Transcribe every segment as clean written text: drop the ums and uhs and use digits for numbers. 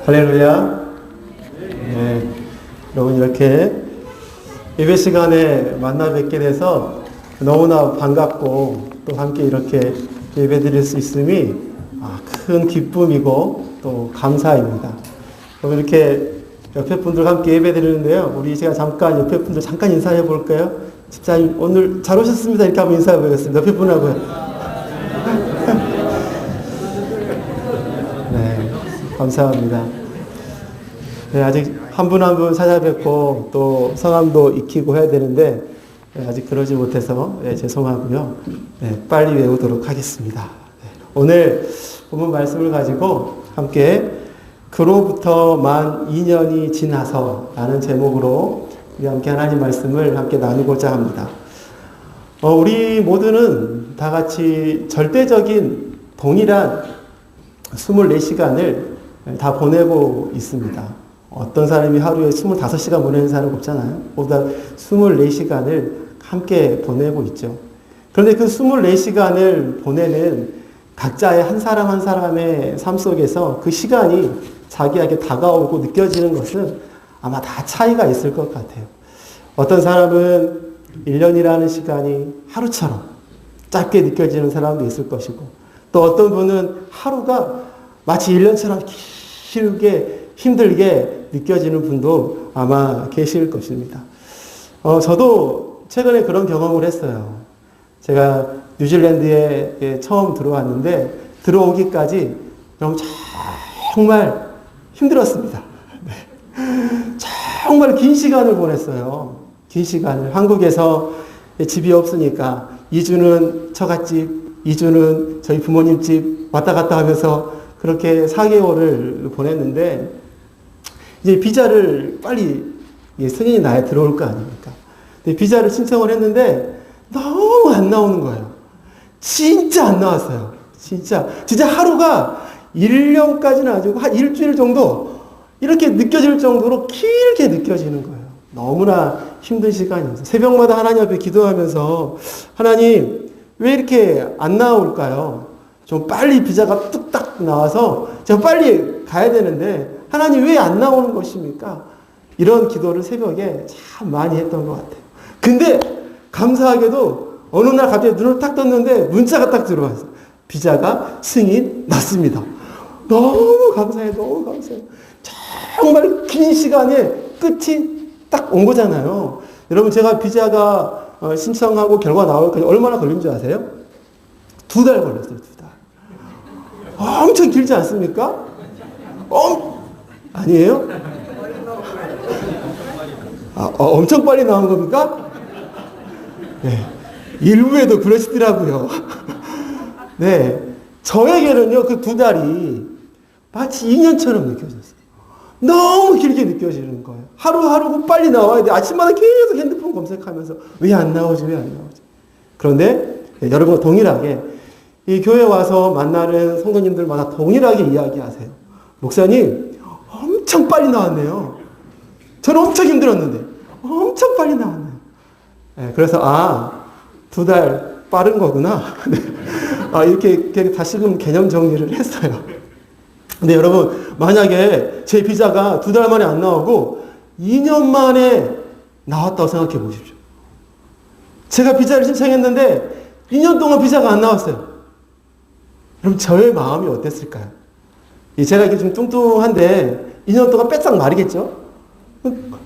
할렐루야. 네, 여러분 이렇게 예배 시간에 만나 뵙게 돼서 너무나 반갑고 또 함께 이렇게 예배 드릴 수 있음이 큰 기쁨이고 또 감사입니다. 그럼 이렇게 옆에 분들과 함께 예배 드리는데요. 우리 제가 잠깐 옆에 분들 잠깐 인사해 볼까요? 집사님 오늘 잘 오셨습니다. 이렇게 한번 인사해 보겠습니다. 옆에 분하고요. 네, 감사합니다. 네, 아직 한 분 한 분 찾아뵙고 또 성함도 익히고 해야 되는데 아직 그러지 못해서 죄송하고요. 네, 빨리 외우도록 하겠습니다. 네, 오늘 본문 말씀을 가지고 함께 그로부터 만 2년이 지나서 라는 제목으로 우리 함께 하나님 말씀을 함께 나누고자 합니다. 우리 모두는 다 같이 절대적인 동일한 24시간을 다 보내고 있습니다. 어떤 사람이 하루에 25시간 보내는 사람 없잖아요. 보다 24시간을 함께 보내고 있죠. 그런데 그 24시간을 보내는 각자의 한 사람 한 사람의 삶 속에서 그 시간이 자기에게 다가오고 느껴지는 것은 아마 다 차이가 있을 것 같아요. 어떤 사람은 1년이라는 시간이 하루처럼 짧게 느껴지는 사람도 있을 것이고, 또 어떤 분은 하루가 마치 1년처럼 길게 힘들게 느껴지는 분도 아마 계실 것입니다. 저도 최근에 그런 경험을 했어요. 제가 뉴질랜드에 처음 들어왔는데 들어오기까지 정말 힘들었습니다. 정말 긴 시간을 보냈어요. 긴 시간을. 한국에서 집이 없으니까 2주는 처갓집, 2주는 저희 부모님 집 왔다 갔다 하면서 그렇게 4개월을 보냈는데, 이제 비자를 빨리 승인이 나야 들어올 거 아닙니까? 근데 비자를 신청을 했는데 너무 안 나오는 거예요. 진짜 안 나왔어요. 진짜 하루가 1년까지는 아니고 한 일주일 정도 이렇게 느껴질 정도로 길게 느껴지는 거예요. 너무나 힘든 시간이었어요. 새벽마다 하나님 앞에 기도하면서 하나님 왜 이렇게 안 나올까요? 좀 빨리 비자가 뚝딱 나와서 제가 빨리 가야 되는데 하나님 왜 안 나오는 것입니까? 이런 기도를 새벽에 참 많이 했던 것 같아요. 근데 감사하게도 어느 날 갑자기 눈을 딱 떴는데 문자가 딱 들어왔어요. 비자가 승인 났습니다. 너무 감사해요. 너무 감사해요. 정말 긴 시간에 끝이 딱 온 거잖아요. 여러분 제가 비자가 신청하고 결과 나올까지 얼마나 걸린 줄 아세요? 2달 걸렸어요. 2달. 엄청 길지 않습니까? 아니에요? 엄청 빨리 나온 겁니까? 네. 일부에도 그러시더라고요. 네. 저에게는요, 그 2달이 마치 2년처럼 느껴졌어요. 너무 길게 느껴지는 거예요. 하루하루 빨리 나와야 돼. 아침마다 계속 핸드폰 검색하면서 왜 안 나오지? 그런데 여러분과 동일하게 이 교회 와서 만나는 성도님들마다 동일하게 이야기하세요. 목사님, 엄청 빨리 나왔네요. 저는 엄청 힘들었는데 엄청 빨리 나왔네요. 네, 그래서 2달 빠른 거구나. 이렇게 다시금 개념 정리를 했어요. 근데 여러분 만약에 제 비자가 2달 만에 안 나오고 2년 만에 나왔다고 생각해 보십시오. 제가 비자를 신청했는데 2년 동안 비자가 안 나왔어요. 그럼 저의 마음이 어땠을까요? 제가 이게 좀 뚱뚱한데 2년 동안 빼싹 마르겠죠?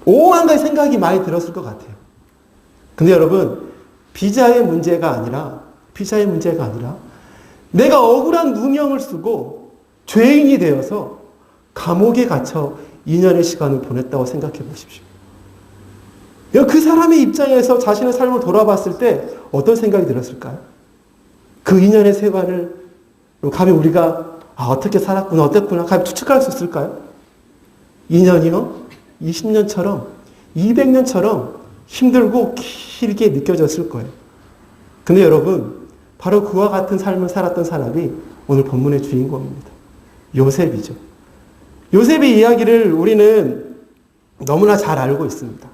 오만가지 생각이 많이 들었을 것 같아요. 근데 여러분 비자의 문제가 아니라 내가 억울한 누명을 쓰고 죄인이 되어서 감옥에 갇혀 2년의 시간을 보냈다고 생각해 보십시오. 그 사람의 입장에서 자신의 삶을 돌아봤을 때 어떤 생각이 들었을까요? 그 2년의 세월을 감히 우리가 어떻게 살았구나, 어땠구나, 감히 추측할 수 있을까요? 2년이요? 20년처럼, 200년처럼 힘들고 길게 느껴졌을 거예요. 근데 여러분, 바로 그와 같은 삶을 살았던 사람이 오늘 본문의 주인공입니다. 요셉이죠. 요셉의 이야기를 우리는 너무나 잘 알고 있습니다.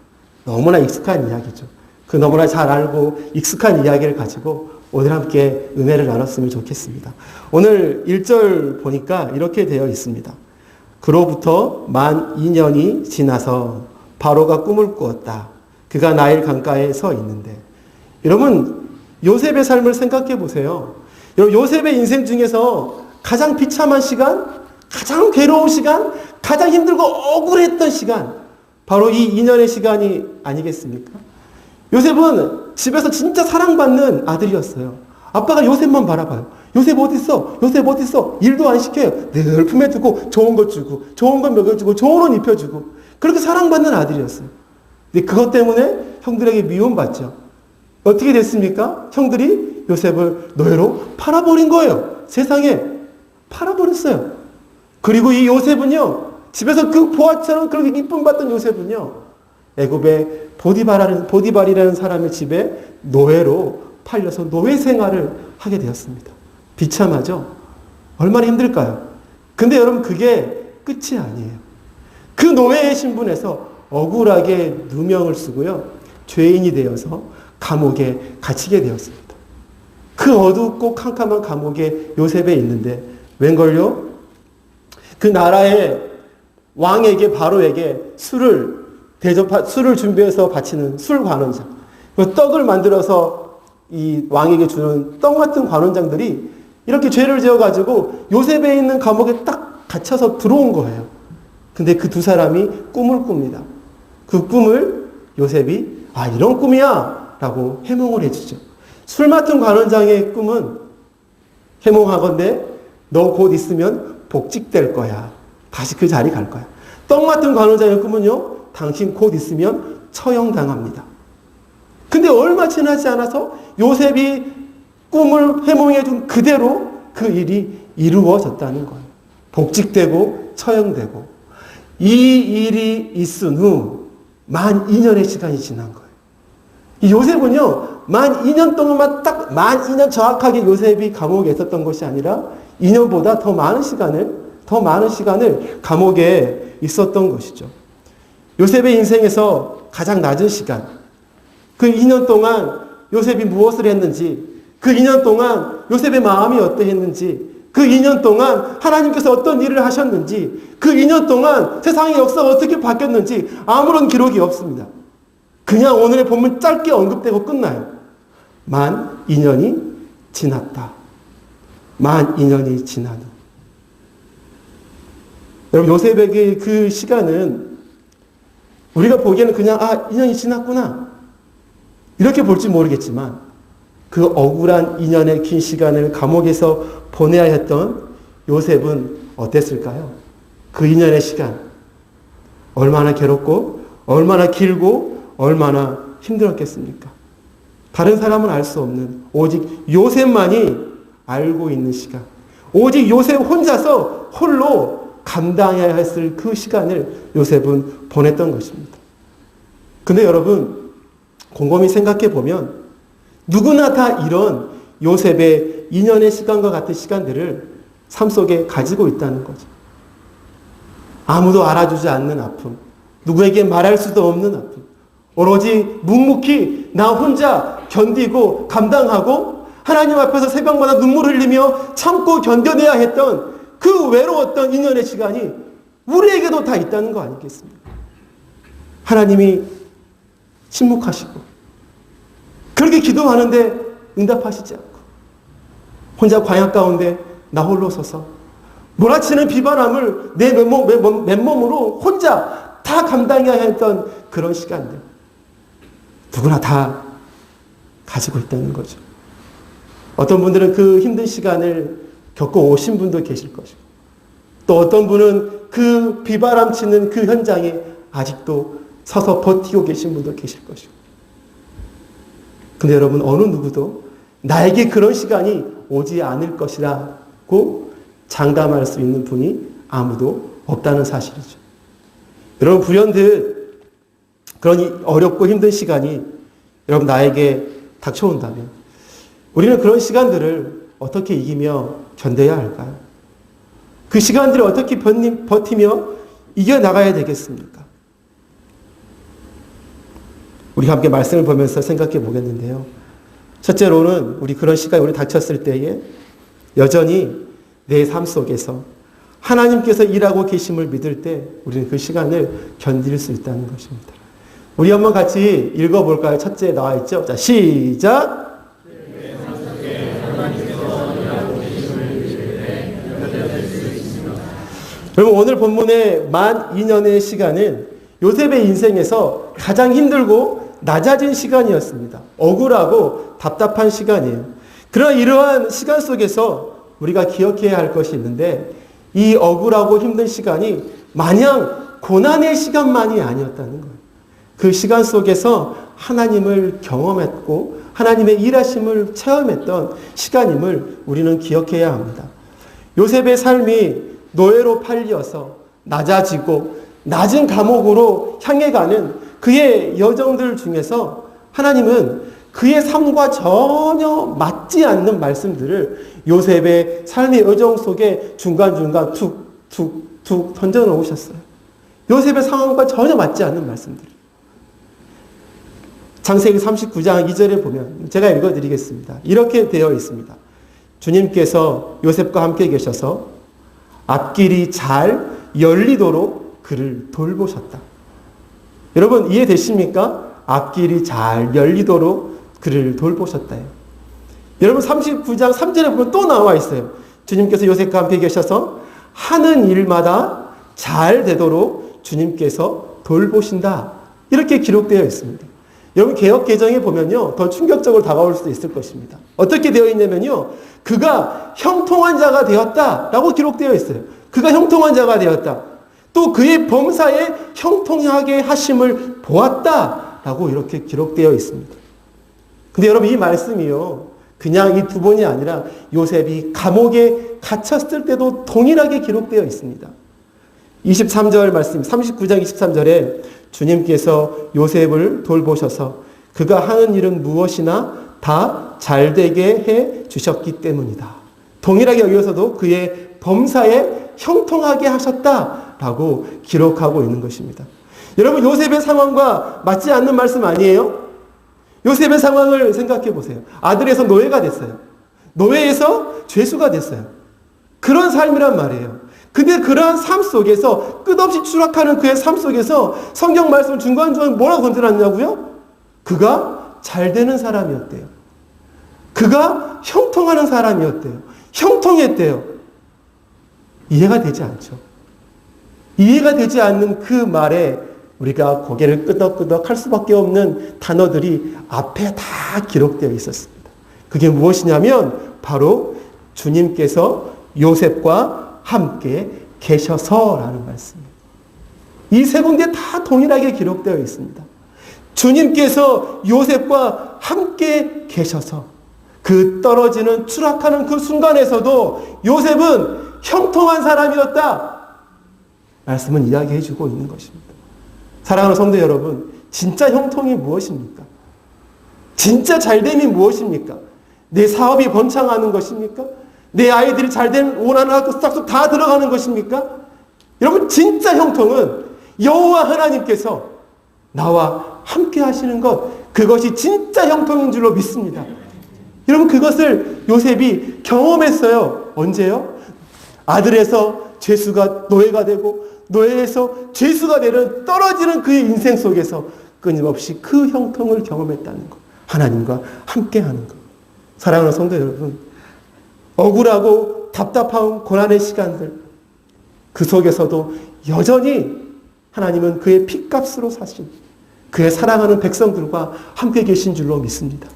너무나 익숙한 이야기죠. 그 너무나 잘 알고 익숙한 이야기를 가지고 오늘 함께 은혜를 나눴으면 좋겠습니다. 오늘 1절 보니까 이렇게 되어 있습니다. 그로부터 만 2년이 지나서 바로가 꿈을 꾸었다. 그가 나일 강가에 서 있는데. 여러분, 요셉의 삶을 생각해 보세요. 여러분, 요셉의 인생 중에서 가장 비참한 시간, 가장 괴로운 시간, 가장 힘들고 억울했던 시간, 바로 이 2년의 시간이 아니겠습니까? 요셉은 집에서 진짜 사랑받는 아들이었어요. 아빠가 요셉만 바라봐요. 요셉 어딨어? 요셉 어딨어? 일도 안 시켜요. 늘 품에 두고 좋은 것 주고, 좋은 것 먹여주고, 좋은 옷 입혀주고, 그렇게 사랑받는 아들이었어요. 근데 그것 때문에 형들에게 미움받죠. 어떻게 됐습니까? 형들이 요셉을 노예로 팔아버린 거예요. 세상에 팔아버렸어요. 그리고 이 요셉은요, 집에서 그 보아처럼 그렇게 이쁨 받던 요셉은요, 애굽의 보디발이라는 사람의 집에 노예로 팔려서 노예 생활을 하게 되었습니다. 비참하죠? 얼마나 힘들까요? 근데 여러분, 그게 끝이 아니에요. 그 노예의 신분에서 억울하게 누명을 쓰고요, 죄인이 되어서 감옥에 갇히게 되었습니다. 그 어둡고 캄캄한 감옥에 요셉에 있는데 웬걸요? 그 나라의 왕에게, 바로에게 술을 준비해서 바치는 술 관원장, 그 떡을 만들어서 이 왕에게 주는 떡 같은 관원장들이 이렇게 죄를 지어가지고 요셉에 있는 감옥에 딱 갇혀서 들어온 거예요. 근데 그 두 사람이 꿈을 꿉니다. 그 꿈을 요셉이 이런 꿈이야 라고 해몽을 해주죠. 술 맡은 관원장의 꿈은 해몽하건대 너 곧 있으면 복직될 거야. 다시 그 자리 갈 거야. 떡 맡은 관원장의 꿈은요, 당신 곧 있으면 처형당합니다. 근데 얼마 지나지 않아서 요셉이 꿈을 해몽해 준 그대로 그 일이 이루어졌다는 거예요. 복직되고 처형되고. 이 일이 있은 후 만 2년의 시간이 지난 거예요. 이 요셉은요, 만 2년 동안만 딱 만 2년 정확하게 요셉이 감옥에 있었던 것이 아니라 2년보다 더 많은 시간을 감옥에 있었던 것이죠. 요셉의 인생에서 가장 낮은 시간, 그 2년 동안 요셉이 무엇을 했는지, 그 2년 동안 요셉의 마음이 어떠했는지, 그 2년 동안 하나님께서 어떤 일을 하셨는지, 그 2년 동안 세상의 역사가 어떻게 바뀌었는지 아무런 기록이 없습니다. 그냥 오늘의 본문 짧게 언급되고 끝나요. 만 2년이 지났다. 만 2년이 지난 후. 여러분, 요셉에게 그 시간은 우리가 보기에는 그냥 2년이 지났구나 이렇게 볼지 모르겠지만, 그 억울한 2년의 긴 시간을 감옥에서 보내야 했던 요셉은 어땠을까요? 그 2년의 시간 얼마나 괴롭고 얼마나 길고 얼마나 힘들었겠습니까? 다른 사람은 알 수 없는, 오직 요셉만이 알고 있는 시간, 오직 요셉 혼자서 홀로 감당해야 했을 그 시간을 요셉은 보냈던 것입니다. 근데 여러분, 곰곰이 생각해 보면 누구나 다 이런 요셉의 2년의 시간과 같은 시간들을 삶 속에 가지고 있다는 거죠. 아무도 알아주지 않는 아픔, 누구에게 말할 수도 없는 아픔, 오로지 묵묵히 나 혼자 견디고 감당하고 하나님 앞에서 새벽마다 눈물 흘리며 참고 견뎌내야 했던 그 외로웠던 2년의 시간이 우리에게도 다 있다는 거 아니겠습니까? 하나님이 침묵하시고 그렇게 기도하는데 응답하시지 않고 혼자 광야 가운데 나 홀로 서서 몰아치는 비바람을 내 맨몸으로 혼자 다 감당해야 했던 그런 시간들, 누구나 다 가지고 있다는 거죠. 어떤 분들은 그 힘든 시간을 겪고 오신 분도 계실 것이고, 또 어떤 분은 그 비바람 치는 그 현장에 아직도 서서 버티고 계신 분도 계실 것이고. 근데 여러분, 어느 누구도 나에게 그런 시간이 오지 않을 것이라고 장담할 수 있는 분이 아무도 없다는 사실이죠. 여러분, 불현듯 그런 어렵고 힘든 시간이 여러분 나에게 닥쳐온다면 우리는 그런 시간들을 어떻게 이기며 견뎌야 할까요? 그 시간들을 어떻게 버티며 이겨나가야 되겠습니까? 우리 함께 말씀을 보면서 생각해 보겠는데요. 첫째로는 우리 그런 시간이 우리 닥쳤을 때에 여전히 내 삶 속에서 하나님께서 일하고 계심을 믿을 때 우리는 그 시간을 견딜 수 있다는 것입니다. 우리 한번 같이 읽어볼까요? 첫째 나와 있죠? 자, 시작! 여러분, 오늘 본문의 만 2년의 시간은 요셉의 인생에서 가장 힘들고 낮아진 시간이었습니다. 억울하고 답답한 시간이에요. 그러나 이러한 시간 속에서 우리가 기억해야 할 것이 있는데, 이 억울하고 힘든 시간이 마냥 고난의 시간만이 아니었다는 거예요. 그 시간 속에서 하나님을 경험했고 하나님의 일하심을 체험했던 시간임을 우리는 기억해야 합니다. 요셉의 삶이 노예로 팔려서 낮아지고 낮은 감옥으로 향해 가는 그의 여정들 중에서 하나님은 그의 삶과 전혀 맞지 않는 말씀들을 요셉의 삶의 여정 속에 중간중간 툭툭툭 던져 놓으셨어요. 요셉의 상황과 전혀 맞지 않는 말씀들. 창세기 39장 2절에 보면 제가 읽어드리겠습니다. 이렇게 되어 있습니다. 주님께서 요셉과 함께 계셔서 앞길이 잘 열리도록 그를 돌보셨다. 여러분 이해되십니까? 앞길이 잘 열리도록 그를 돌보셨다요. 여러분 39장 3절에 보면 또 나와 있어요. 주님께서 요셉과 함께 계셔서 하는 일마다 잘 되도록 주님께서 돌보신다. 이렇게 기록되어 있습니다. 여러분 개역 개정에 보면요 더 충격적으로 다가올 수도 있을 것입니다. 어떻게 되어 있냐면요, 그가 형통한 자가 되었다라고 기록되어 있어요. 그가 형통한 자가 되었다. 또 그의 범사에 형통하게 하심을 보았다라고 이렇게 기록되어 있습니다. 근데 여러분 이 말씀이요 그냥 이 두 번이 아니라 요셉이 감옥에 갇혔을 때도 동일하게 기록되어 있습니다. 23절 말씀, 39장 23절에 주님께서 요셉을 돌보셔서 그가 하는 일은 무엇이나 다 잘되게 해 주셨기 때문이다. 동일하게 여기서도 그의 범사에 형통하게 하셨다라고 기록하고 있는 것입니다. 여러분 요셉의 상황과 맞지 않는 말씀 아니에요? 요셉의 상황을 생각해 보세요. 아들에서 노예가 됐어요. 노예에서 죄수가 됐어요. 그런 삶이란 말이에요. 근데 그러한 삶 속에서 끝없이 추락하는 그의 삶 속에서 성경 말씀 중간중간 뭐라고 건드렸냐고요? 그가 잘 되는 사람이었대요. 그가 형통하는 사람이었대요. 형통했대요. 이해가 되지 않죠. 이해가 되지 않는 그 말에 우리가 고개를 끄덕끄덕 할 수밖에 없는 단어들이 앞에 다 기록되어 있었습니다. 그게 무엇이냐면 바로 주님께서 요셉과 함께 계셔서라는 말씀입니다. 이 세 군데 다 동일하게 기록되어 있습니다. 주님께서 요셉과 함께 계셔서 그 떨어지는 추락하는 그 순간에서도 요셉은 형통한 사람이었다. 말씀은 이야기해 주고 있는 것입니다. 사랑하는 성도 여러분, 진짜 형통이 무엇입니까? 진짜 잘됨이 무엇입니까? 내 사업이 번창하는 것입니까? 내 아이들이 잘된 원하는 학교 싹둑 다 들어가는 것입니까? 여러분 진짜 형통은 여호와 하나님께서 나와 함께 하시는 것, 그것이 진짜 형통인 줄로 믿습니다. 여러분 그것을 요셉이 경험했어요. 언제요? 아들에서 죄수가 노예가 되고 노예에서 죄수가 되는 떨어지는 그의 인생 속에서 끊임없이 그 형통을 경험했다는 것. 하나님과 함께하는 것. 사랑하는 성도 여러분, 억울하고 답답한 고난의 시간들, 그 속에서도 여전히 하나님은 그의 핏값으로 사신 그의 사랑하는 백성들과 함께 계신 줄로 믿습니다.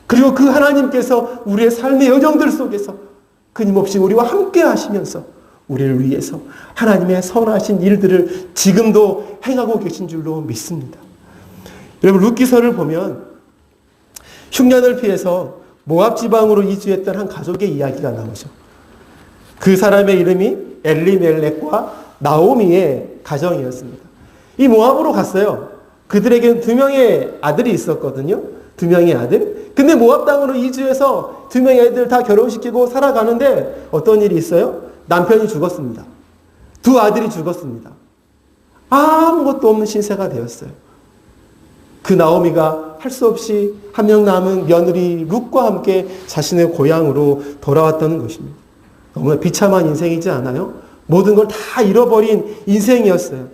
그리고 그 하나님께서 우리의 삶의 여정들 속에서 끊임없이 우리와 함께 하시면서 우리를 위해서 하나님의 선하신 일들을 지금도 행하고 계신 줄로 믿습니다. 여러분 룻기서를 보면 흉년을 피해서 모압 지방으로 이주했던 한 가족의 이야기가 나오죠. 그 사람의 이름이 엘리멜렉과 나오미의 가정이었습니다. 이 모압으로 갔어요. 그들에게는 2명의 아들이 있었거든요. 2명의 아들. 근데 모압 땅으로 이주해서 2명의 아이들 다 결혼시키고 살아가는데 어떤 일이 있어요? 남편이 죽었습니다. 2 아들이 죽었습니다. 아무것도 없는 신세가 되었어요. 그 나오미가 할 수 없이 한 명 남은 며느리 룻과 함께 자신의 고향으로 돌아왔다는 것입니다. 너무나 비참한 인생이지 않아요? 모든 걸 다 잃어버린 인생이었어요.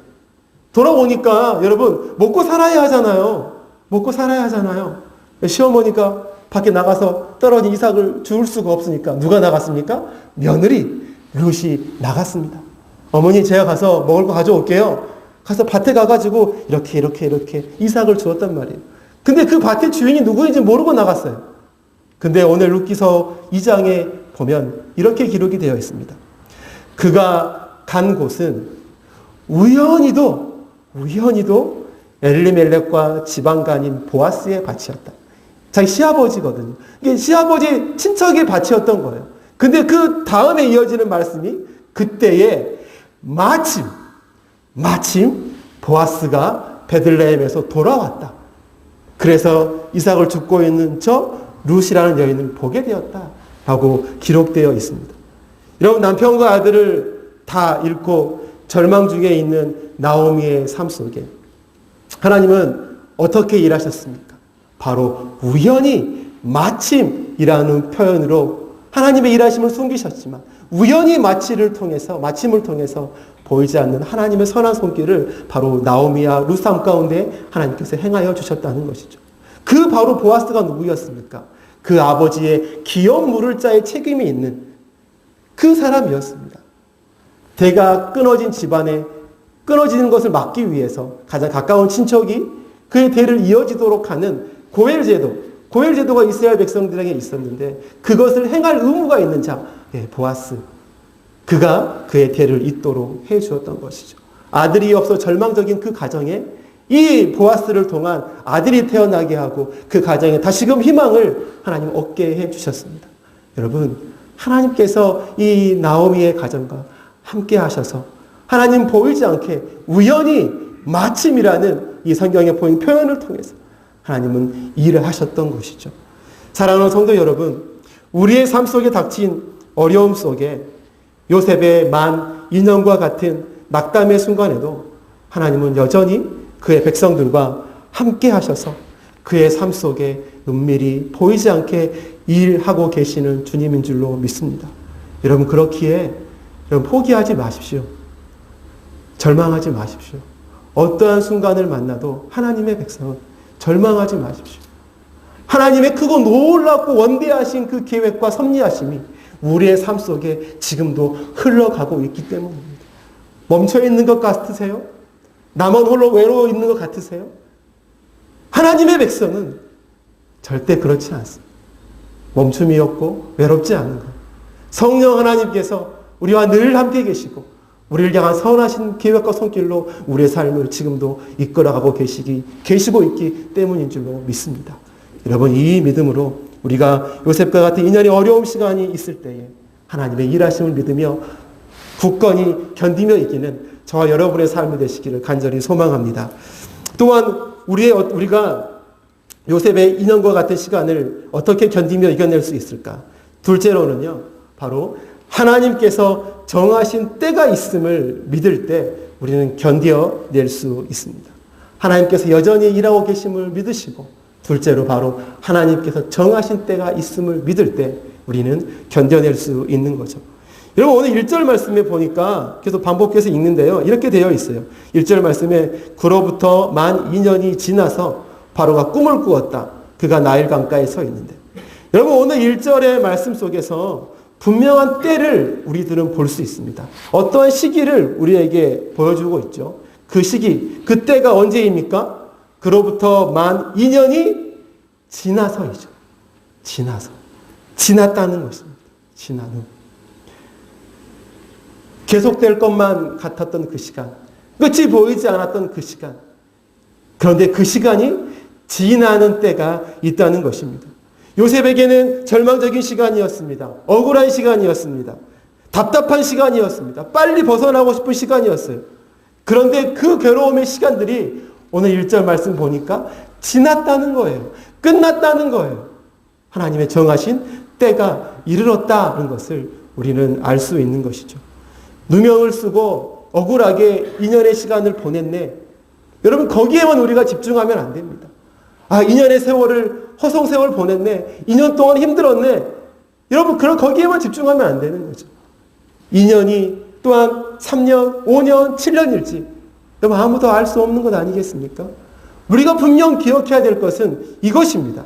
돌아오니까 여러분 먹고 살아야 하잖아요. 먹고 살아야 하잖아요. 시어머니가 밖에 나가서 떨어진 이삭을 줄 수가 없으니까 누가 나갔습니까? 며느리 룻이 나갔습니다. 어머니 제가 가서 먹을 거 가져올게요. 가서 밭에 가가지고 이렇게 이삭을 주었단 말이에요. 근데 그 밭의 주인이 누구인지 모르고 나갔어요. 근데 오늘 룻기서 2장에 보면 이렇게 기록이 되어 있습니다. 그가 간 곳은 우연히도 엘리멜렉과 지방간인 보아스의 밭이었다. 자기 시아버지거든요. 이게 시아버지 친척의 밭이었던 거예요. 근데 그 다음에 이어지는 말씀이 그때에 마침 보아스가 베들레헴에서 돌아왔다. 그래서 이삭을 줍고 있는 저 룻이라는 여인을 보게 되었다. 라고 기록되어 있습니다. 여러분 남편과 아들을 다 잃고 절망 중에 있는 나오미의 삶 속에 하나님은 어떻게 일하셨습니까? 바로 우연히 마침이라는 표현으로 하나님의 일하심을 숨기셨지만 우연히 마침을 통해서 보이지 않는 하나님의 선한 손길을 바로 나오미와 룻 삶 가운데 하나님께서 행하여 주셨다는 것이죠. 그 바로 보아스가 누구였습니까? 그 아버지의 기업 물을 자의 책임이 있는 그 사람이었습니다. 대가 끊어진 집안에 끊어지는 것을 막기 위해서 가장 가까운 친척이 그의 대를 이어지도록 하는 고엘제도가 이스라엘 백성들에게 있었는데 그것을 행할 의무가 있는 자, 보아스. 그가 그의 대를 잇도록 해주었던 것이죠. 아들이 없어 절망적인 그 가정에 이 보아스를 통한 아들이 태어나게 하고 그 가정에 다시금 희망을 하나님 얻게 해주셨습니다. 여러분, 하나님께서 이 나오미의 가정과 함께 하셔서 하나님 보이지 않게 우연히 마침이라는 이 성경에 보인 표현을 통해서 하나님은 일을 하셨던 것이죠. 사랑하는 성도 여러분, 우리의 삶 속에 닥친 어려움 속에 요셉의 만 2년과 같은 낙담의 순간에도 하나님은 여전히 그의 백성들과 함께 하셔서 그의 삶 속에 은밀히 보이지 않게 일하고 계시는 주님인 줄로 믿습니다. 여러분 그렇기에 여러분 포기하지 마십시오. 절망하지 마십시오. 어떠한 순간을 만나도 하나님의 백성은 절망하지 마십시오. 하나님의 크고 놀랍고 원대하신 그 계획과 섭리하심이 우리의 삶 속에 지금도 흘러가고 있기 때문입니다. 멈춰있는 것 같으세요? 나만 홀로 외로워 있는 것 같으세요? 하나님의 백성은 절대 그렇지 않습니다. 멈춤이 없고 외롭지 않은 것. 성령 하나님께서 우리와 늘 함께 계시고 우리를 향한 선하신 계획과 손길로 우리의 삶을 지금도 이끌어가고 계시고 있기 때문인 줄로 믿습니다. 여러분 이 믿음으로 우리가 요셉과 같은 인연의 어려움 시간이 있을 때에 하나님의 일하심을 믿으며 굳건히 견디며 이기는 저와 여러분의 삶이 되시기를 간절히 소망합니다. 또한 우리가 요셉의 인연과 같은 시간을 어떻게 견디며 이겨낼 수 있을까? 둘째로는요, 바로 하나님께서 정하신 때가 있음을 믿을 때 우리는 견뎌낼 수 있습니다. 하나님께서 여전히 일하고 계심을 믿으시고, 둘째로 바로 하나님께서 정하신 때가 있음을 믿을 때 우리는 견뎌낼 수 있는 거죠. 여러분 오늘 1절 말씀에 보니까 계속 반복해서 읽는데요. 이렇게 되어 있어요. 1절 말씀에 그로부터 만 2년이 지나서 바로가 꿈을 꾸었다. 그가 나일 강가에 서 있는데. 여러분 오늘 1절의 말씀 속에서 분명한 때를 우리들은 볼 수 있습니다. 어떠한 시기를 우리에게 보여주고 있죠. 그 시기, 그 때가 언제입니까? 그로부터 만 2년이 지나서이죠. 지났다는 것입니다. 지난 후. 계속될 것만 같았던 그 시간, 끝이 보이지 않았던 그 시간. 그런데 그 시간이 지나는 때가 있다는 것입니다. 요셉에게는 절망적인 시간이었습니다. 억울한 시간이었습니다. 답답한 시간이었습니다. 빨리 벗어나고 싶은 시간이었어요. 그런데 그 괴로움의 시간들이 오늘 1절 말씀 보니까 지났다는 거예요. 끝났다는 거예요. 하나님의 정하신 때가 이르렀다는 것을 우리는 알 수 있는 것이죠. 누명을 쓰고 억울하게 2년의 시간을 보냈네. 여러분 거기에만 우리가 집중하면 안 됩니다. 2년의 세월을 허송세월 보냈네. 2년 동안 힘들었네. 여러분 거기에만 집중하면 안 되는 거죠. 2년이 또한 3년, 5년, 7년일지 여러분 아무도 알 수 없는 것 아니겠습니까? 우리가 분명 기억해야 될 것은 이것입니다.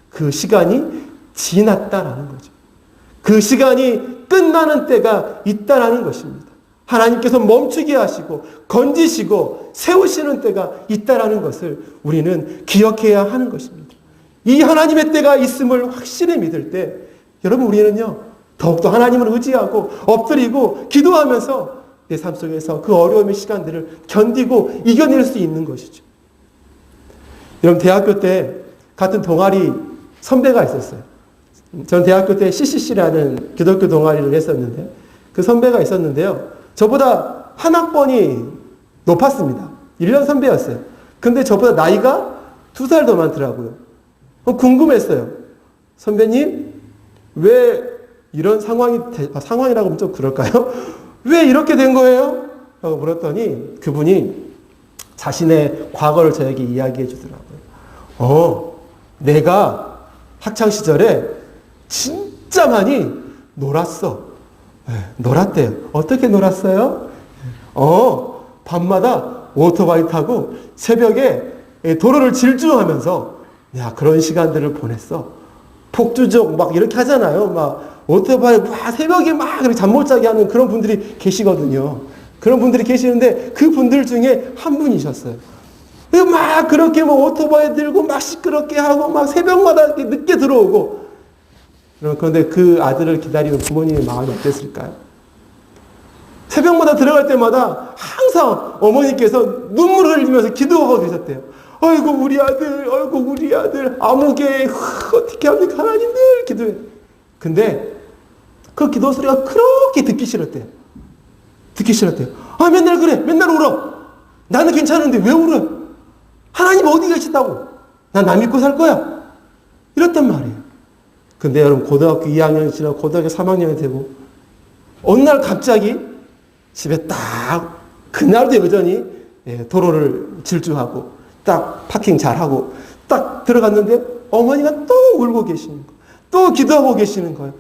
그 시간이 지났다라는 거죠. 그 시간이 끝나는 때가 있다라는 것입니다. 하나님께서 멈추게 하시고 건지시고 세우시는 때가 있다라는 것을 우리는 기억해야 하는 것입니다. 이 하나님의 때가 있음을 확실히 믿을 때 여러분 우리는요 더욱더 하나님을 의지하고 엎드리고 기도하면서 내 삶 속에서 그 어려움의 시간들을 견디고 이겨낼 수 있는 것이죠. 여러분 대학교 때 같은 동아리 선배가 있었어요. 저는 대학교 때 CCC라는 기독교 동아리를 했었는데 그 선배가 있었는데요. 저보다 한 학번이 높았습니다. 1년 선배였어요. 근데 저보다 나이가 2살 더 많더라고요. 궁금했어요. 선배님, 왜 이런 상황이라고 하면 좀 그럴까요? 왜 이렇게 된 거예요? 라고 물었더니 그분이 자신의 과거를 저에게 이야기해 주더라고요. 내가 학창시절에 진짜 많이 놀았어. 놀았대요. 어떻게 놀았어요? 밤마다 오토바이 타고 새벽에 도로를 질주하면서 그런 시간들을 보냈어. 폭주족 막 이렇게 하잖아요. 막 오토바이 막 새벽에 막 잠 못 자게 하는 그런 분들이 계시거든요. 그런 분들이 계시는데 그 분들 중에 한 분이셨어요. 막 그렇게 뭐 오토바이 들고 막 시끄럽게 하고 막 새벽마다 이렇게 늦게 들어오고 그런데 그 아들을 기다리는 부모님의 마음이 어땠을까요? 새벽마다 들어갈 때마다 항상 어머니께서 눈물을 흘리면서 기도하고 계셨대요. 아이고 우리 아들 아무개 어떻게 합니까 하나님들 기도해. 근데 그 기도 소리가 그렇게 듣기 싫었대요. 맨날 그래, 맨날 울어. 나는 괜찮은데 왜 울어? 하나님 어디 계시다고? 난 나 믿고 살 거야. 이랬단 말이에요. 근데 여러분 고등학교 2학년이 지나고 고등학교 3학년이 되고 어느 날 갑자기 집에 딱 그날도 여전히 도로를 질주하고 딱 파킹 잘하고 딱 들어갔는데 어머니가 또 울고 계시는 거예요. 또 기도하고 계시는 거예요.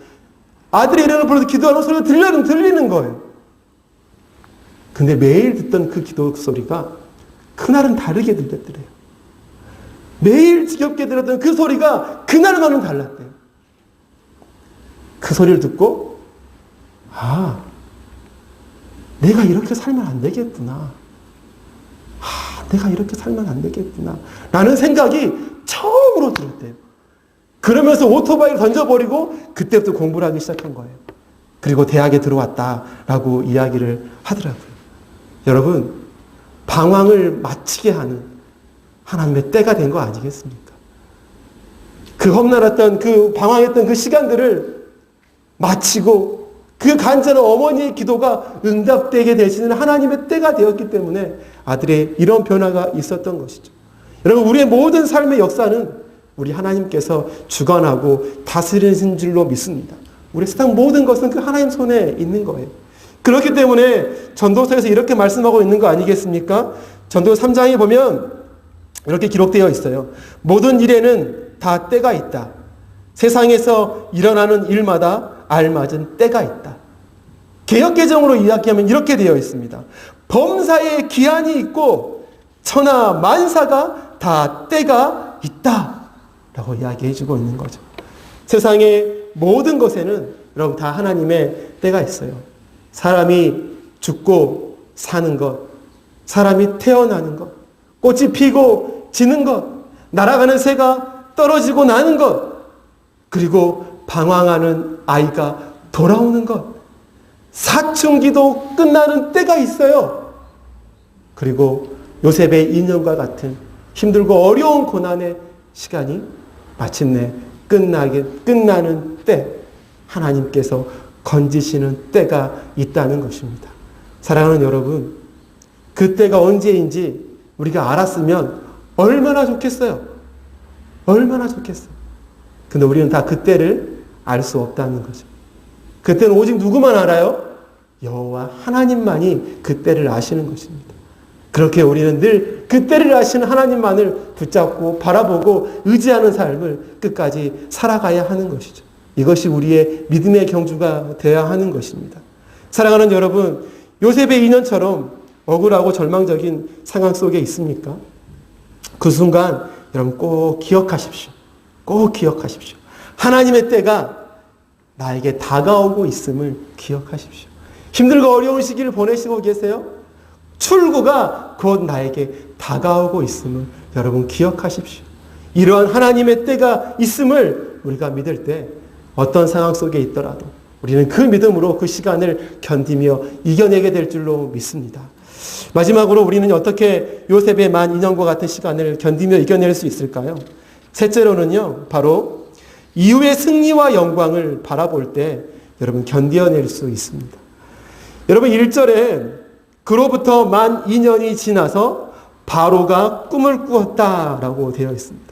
아들이 이러는 불러도 기도하는 소리가 들리는 거예요. 근데 매일 듣던 그 기도 소리가 그날은 다르게 들렸더래요. 매일 지겹게 들었던 그 소리가 그날만은 달랐대요. 그 소리를 듣고 내가 이렇게 살면 안 되겠구나. 내가 이렇게 살면 안 되겠구나. 라는 생각이 처음으로 들었대요. 그러면서 오토바이를 던져버리고 그때부터 공부를 하기 시작한 거예요. 그리고 대학에 들어왔다라고 이야기를 하더라고요. 여러분, 방황을 마치게 하는 하나님의 때가 된 거 아니겠습니까? 그 험난했던 그 방황했던 그 시간들을 마치고 그 간절한 어머니의 기도가 응답되게 되시는 하나님의 때가 되었기 때문에 아들의 이런 변화가 있었던 것이죠. 여러분 우리의 모든 삶의 역사는 우리 하나님께서 주관하고 다스리는 줄로 믿습니다. 우리 세상 모든 것은 그 하나님 손에 있는 거예요. 그렇기 때문에 전도서에서 이렇게 말씀하고 있는 거 아니겠습니까? 전도서 3장에 보면 이렇게 기록되어 있어요. 모든 일에는 다 때가 있다. 세상에서 일어나는 일마다 알맞은 때가 있다. 개역개정으로 이야기하면 이렇게 되어 있습니다. 범사에 기한이 있고 천하 만사가 다 때가 있다 라고 이야기해 주고 있는 거죠. 세상의 모든 것에는 여러분 다 하나님의 때가 있어요. 사람이 죽고 사는 것, 사람이 태어나는 것, 꽃이 피고 지는 것, 날아가는 새가 떨어지고 나는 것, 그리고 방황하는 아이가 돌아오는 것, 사춘기도 끝나는 때가 있어요. 그리고 요셉의 인연과 같은 힘들고 어려운 고난의 시간이 마침내 끝나는 때 하나님께서 건지시는 때가 있다는 것입니다. 사랑하는 여러분, 그 때가 언제인지 우리가 알았으면 얼마나 좋겠어요. 얼마나 좋겠어요. 근데 우리는 다 그 때를 알 수 없다는 거죠. 그때는 오직 누구만 알아요? 여호와 하나님만이 그 때를 아시는 것입니다. 그렇게 우리는 늘 그 때를 아시는 하나님만을 붙잡고 바라보고 의지하는 삶을 끝까지 살아가야 하는 것이죠. 이것이 우리의 믿음의 경주가 되어야 하는 것입니다. 사랑하는 여러분, 요셉의 2년처럼 억울하고 절망적인 상황 속에 있습니까? 그 순간 여러분 꼭 기억하십시오. 꼭 기억하십시오. 하나님의 때가 나에게 다가오고 있음을 기억하십시오. 힘들고 어려운 시기를 보내시고 계세요? 출구가 곧 나에게 다가오고 있음을 여러분 기억하십시오. 이러한 하나님의 때가 있음을 우리가 믿을 때 어떤 상황 속에 있더라도 우리는 그 믿음으로 그 시간을 견디며 이겨내게 될 줄로 믿습니다. 마지막으로 우리는 어떻게 요셉의 만 2년과 같은 시간을 견디며 이겨낼 수 있을까요? 셋째로는요, 바로 이후의 승리와 영광을 바라볼 때 여러분 견뎌낼 수 있습니다. 여러분 1절에 그로부터 만 2년이 지나서 바로가 꿈을 꾸었다라고 되어 있습니다.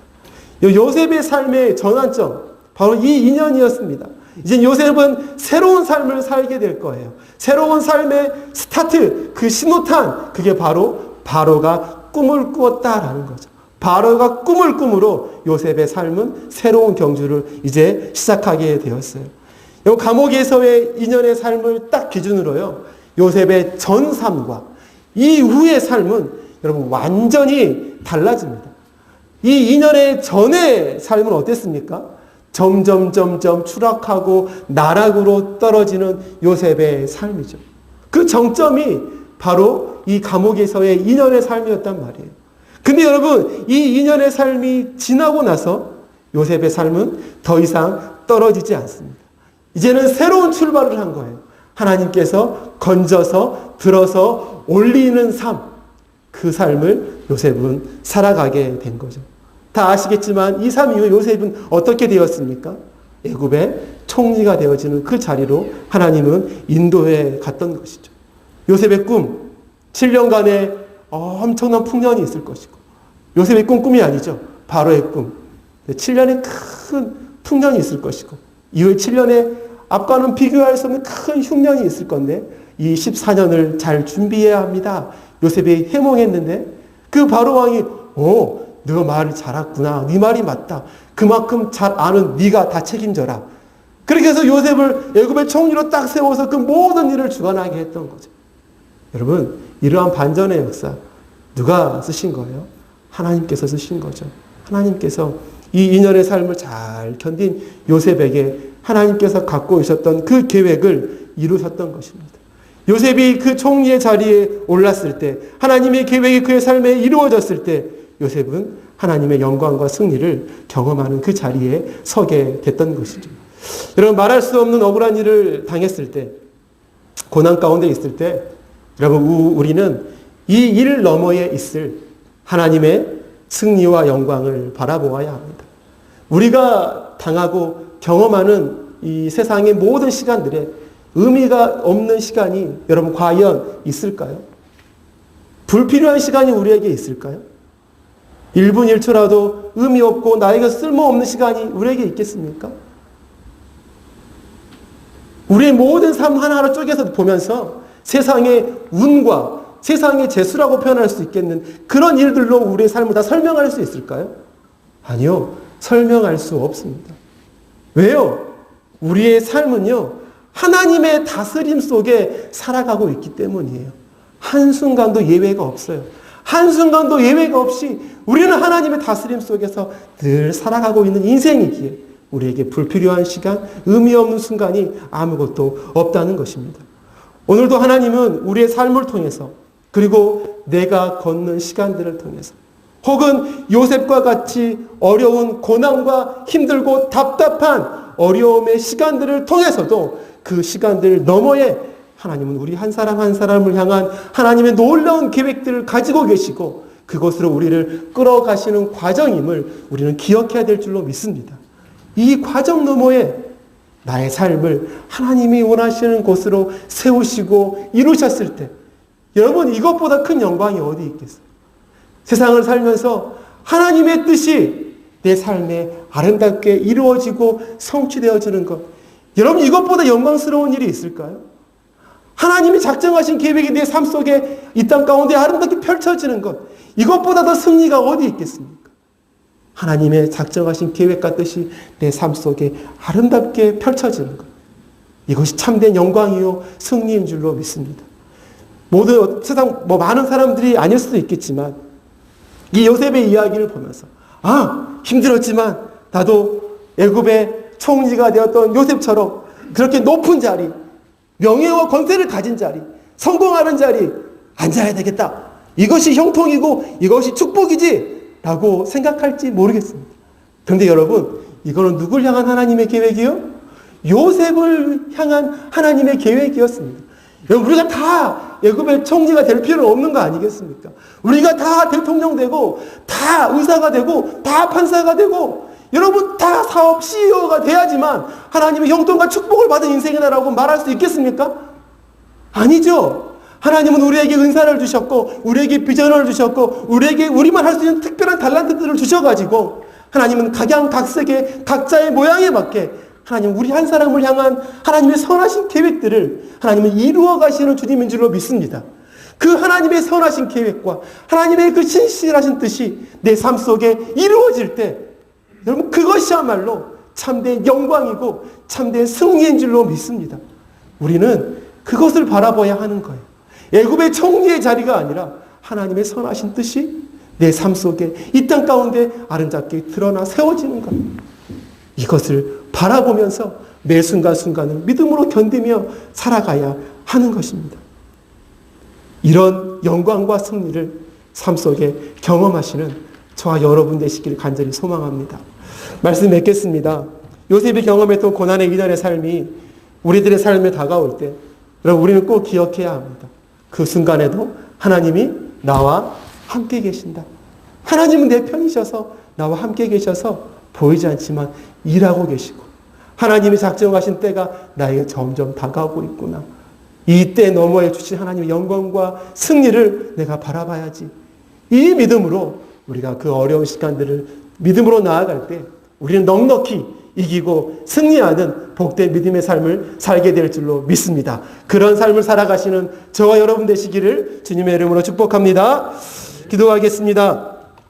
요셉의 삶의 전환점, 바로 이 2년이었습니다. 이제 요셉은 새로운 삶을 살게 될 거예요. 새로운 삶의 스타트, 그 신호탄, 그게 바로 바로가 꿈을 꾸었다라는 거죠. 바로가 꿈을 꾸므로 요셉의 삶은 새로운 경주를 이제 시작하게 되었어요. 이 감옥에서의 2년의 삶을 딱 기준으로요, 요셉의 전 삶과 이후의 삶은 여러분 완전히 달라집니다. 이 2년의 전의 삶은 어땠습니까? 점점 추락하고 나락으로 떨어지는 요셉의 삶이죠. 그 정점이 바로 이 감옥에서의 2년의 삶이었단 말이에요. 근데 여러분, 이 2년의 삶이 지나고 나서 요셉의 삶은 더 이상 떨어지지 않습니다. 이제는 새로운 출발을 한 거예요. 하나님께서 건져서 들어서 올리는 삶, 그 삶을 요셉은 살아가게 된 거죠. 다 아시겠지만 이 삶 이후 요셉은 어떻게 되었습니까? 애굽의 총리가 되어지는 그 자리로 하나님은 인도해 갔던 것이죠. 요셉의 꿈, 7년간의 엄청난 풍년이 있을 것이고, 요셉의 꿈이 아니죠. 바로의 꿈, 7년의 큰 풍년이 있을 것이고, 이후에 7년의 앞과는 비교할 수 없는 큰 흉년이 있을 건데 이 14년을 잘 준비해야 합니다. 요셉이 해몽했는데 그 바로 왕이 너 말이 잘했구나. 네 말이 맞다. 그만큼 잘 아는 네가 다 책임져라. 그렇게 해서 요셉을 애굽의 총리로 딱 세워서 그 모든 일을 주관하게 했던 거죠. 여러분, 이러한 반전의 역사 누가 쓰신 거예요? 하나님께서 쓰신 거죠. 하나님께서 이 2년의 삶을 잘 견딘 요셉에게 하나님께서 갖고 있었던 그 계획을 이루셨던 것입니다. 요셉이 그 총리의 자리에 올랐을 때, 하나님의 계획이 그의 삶에 이루어졌을 때 요셉은 하나님의 영광과 승리를 경험하는 그 자리에 서게 됐던 것이죠. 여러분, 말할 수 없는 억울한 일을 당했을 때, 고난 가운데 있을 때, 여러분 우리는 이 일 너머에 있을 하나님의 승리와 영광을 바라보아야 합니다. 우리가 당하고 경험하는 이 세상의 모든 시간들에 의미가 없는 시간이 여러분 과연 있을까요? 불필요한 시간이 우리에게 있을까요? 1분 1초라도 의미 없고 나에게 쓸모없는 시간이 우리에게 있겠습니까? 우리의 모든 삶 하나하나 쪼개서 보면서 세상의 운과 세상의 재수라고 표현할 수 있겠는 그런 일들로 우리의 삶을 다 설명할 수 있을까요? 아니요. 설명할 수 없습니다. 왜요? 우리의 삶은요, 하나님의 다스림 속에 살아가고 있기 때문이에요. 한순간도 예외가 없어요. 한순간도 예외가 없이 우리는 하나님의 다스림 속에서 늘 살아가고 있는 인생이기에 우리에게 불필요한 시간, 의미 없는 순간이 아무것도 없다는 것입니다. 오늘도 하나님은 우리의 삶을 통해서, 그리고 내가 걷는 시간들을 통해서, 혹은 요셉과 같이 어려운 고난과 힘들고 답답한 어려움의 시간들을 통해서도 그 시간들 너머에 하나님은 우리 한 사람 한 사람을 향한 하나님의 놀라운 계획들을 가지고 계시고 그것으로 우리를 끌어가시는 과정임을 우리는 기억해야 될 줄로 믿습니다. 이 과정 너머에 나의 삶을 하나님이 원하시는 곳으로 세우시고 이루셨을 때 여러분, 이것보다 큰 영광이 어디 있겠어요? 세상을 살면서 하나님의 뜻이 내 삶에 아름답게 이루어지고 성취되어지는 것, 여러분 이것보다 영광스러운 일이 있을까요? 하나님이 작정하신 계획이 내 삶 속에 이 땅 가운데 아름답게 펼쳐지는 것, 이것보다 더 승리가 어디 있겠습니까? 하나님의 작정하신 계획과 뜻이 내 삶 속에 아름답게 펼쳐지는 것, 이것이 참된 영광이요 승리인 줄로 믿습니다. 모든 세상 많은 사람들이 아닐 수도 있겠지만 이 요셉의 이야기를 보면서 힘들었지만 나도 애굽의 총리가 되었던 요셉처럼 그렇게 높은 자리, 명예와 권세를 가진 자리, 성공하는 자리 앉아야 되겠다. 이것이 형통이고 이것이 축복이지 라고 생각할지 모르겠습니다. 그런데 여러분, 이거는 누굴 향한 하나님의 계획이요? 요셉을 향한 하나님의 계획이었습니다. 여러분, 우리가 다 애굽의 총리가 될 필요는 없는 거 아니겠습니까? 우리가 다 대통령 되고 다 의사가 되고 다 판사가 되고 여러분 다 사업 CEO가 돼야지만 하나님의 형통과 축복을 받은 인생이다라고 말할 수 있겠습니까? 아니죠. 하나님은 우리에게 은사를 주셨고 우리에게 비전을 주셨고 우리에게 우리만 할 수 있는 특별한 달란트들을 주셔가지고 하나님은 각양각색의 각자의 모양에 맞게 하나님 우리 한 사람을 향한 하나님의 선하신 계획들을 하나님은 이루어 가시는 주님인 줄로 믿습니다. 그 하나님의 선하신 계획과 하나님의 그 신실하신 뜻이 내 삶 속에 이루어질 때 여러분 그것이야말로 참된 영광이고 참된 승리인 줄로 믿습니다. 우리는 그것을 바라봐야 하는 거예요. 애굽의 총리의 자리가 아니라 하나님의 선하신 뜻이 내 삶 속에 이 땅 가운데 아름답게 드러나 세워지는 것. 이것을 바라보면서 매 순간순간을 믿음으로 견디며 살아가야 하는 것입니다. 이런 영광과 승리를 삶 속에 경험하시는 저와 여러분 되시기를 간절히 소망합니다. 말씀 맺겠습니다. 요셉이 경험했던 고난의 이전의 삶이 우리들의 삶에 다가올 때 여러분 우리는 꼭 기억해야 합니다. 그 순간에도 하나님이 나와 함께 계신다. 하나님은 내 편이셔서 나와 함께 계셔서 보이지 않지만 일하고 계시고 하나님이 작정하신 때가 나에게 점점 다가오고 있구나. 이 때 너머에 주신 하나님의 영광과 승리를 내가 바라봐야지. 이 믿음으로 우리가 그 어려운 시간들을 믿음으로 나아갈 때 우리는 넉넉히 이기고 승리하는 복된 믿음의 삶을 살게 될 줄로 믿습니다. 그런 삶을 살아가시는 저와 여러분 되시기를 주님의 이름으로 축복합니다. 기도하겠습니다.